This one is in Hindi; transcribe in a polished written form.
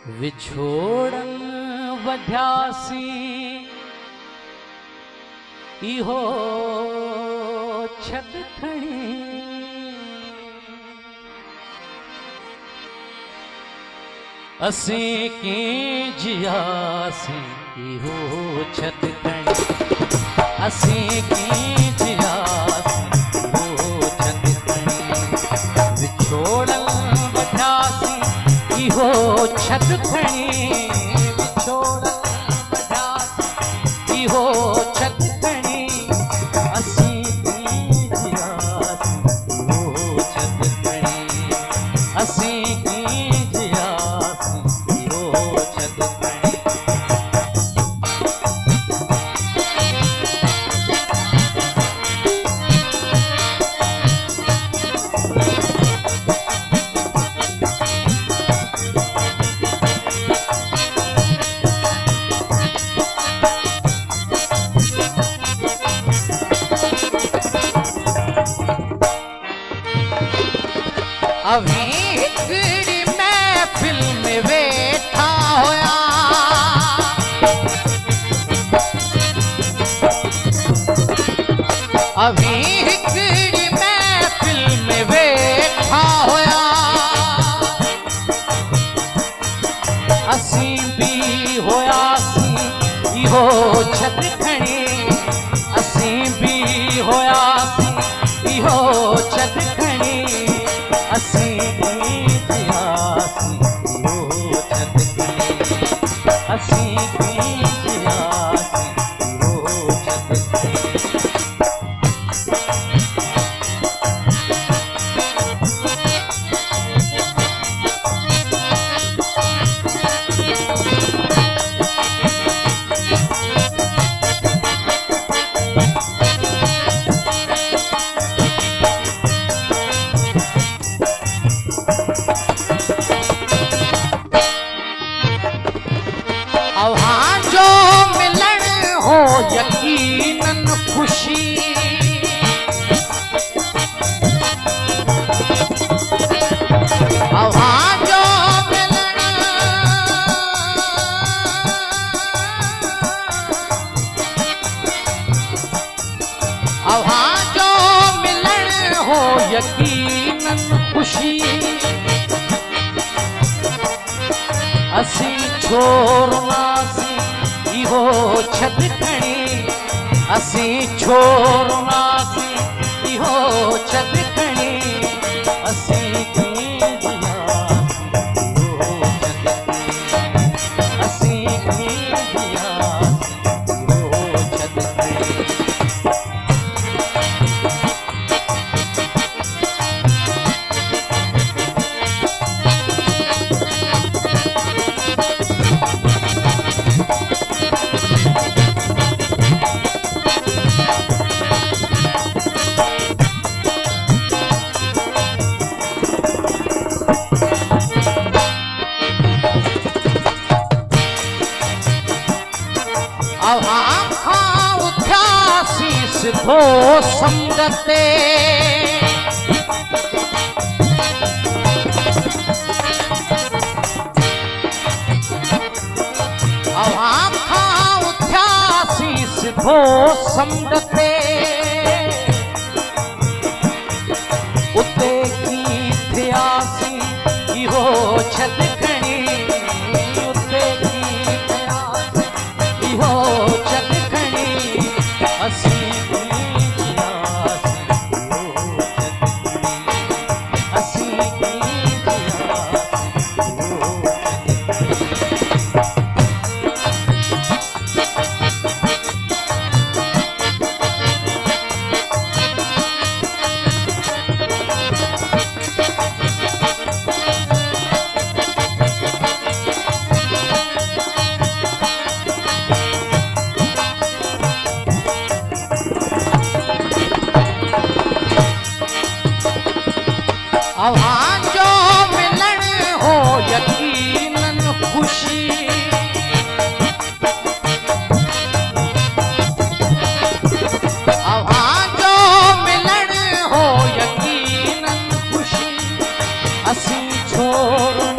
विछोड़न वध्यासी इहो छद खणी असीं कीं जियासी इहो छद खणी असीं कीं जियासी इहो छद खणी विछोड़न वध्यासी इहो छद खणी विछोड़न वध्यासी इहो छद खणी असीं कीं जियासी इहो छद खणी असीं कीं जियासी इहो छद खणी अभी हिकड़ी महफिल में वेठा होया अभी हिकड़ी महफिल में वेठा होया असीं भी होयासी इहो छद खणी असीं भी होयासी इहो छद खणी असीं कीं जियासी इहो छद खणी असीं कीं जियासी इहो छद खणी अव्हां जो मिलन हो यकीनन खुशी अव्हां जो मिलन अव्हां जो मिलन हो यकीनन खुशी असीं छोड़नासी इहो छद खणी असीं छोड़नासी इहो छद खणी असीं कीं जियासी इहो छद खणी असीं कीं जियासी इहो छद खणी अव्हां खां उथियासी सिधो समुंड ते अव्हां खां उथियासी सिधो समुंड ते उते कीं थियासी इहो छद खणी उते कीं थियासी इहो छद खणी असीं कीं जियासी इहो छद खणी असीं कीं जियासी इहो छद खणी अव्हां जो मिलन हो यकीनन खुशी अव्हां जो मिलन हो यकीनन खुशी असीं छोड़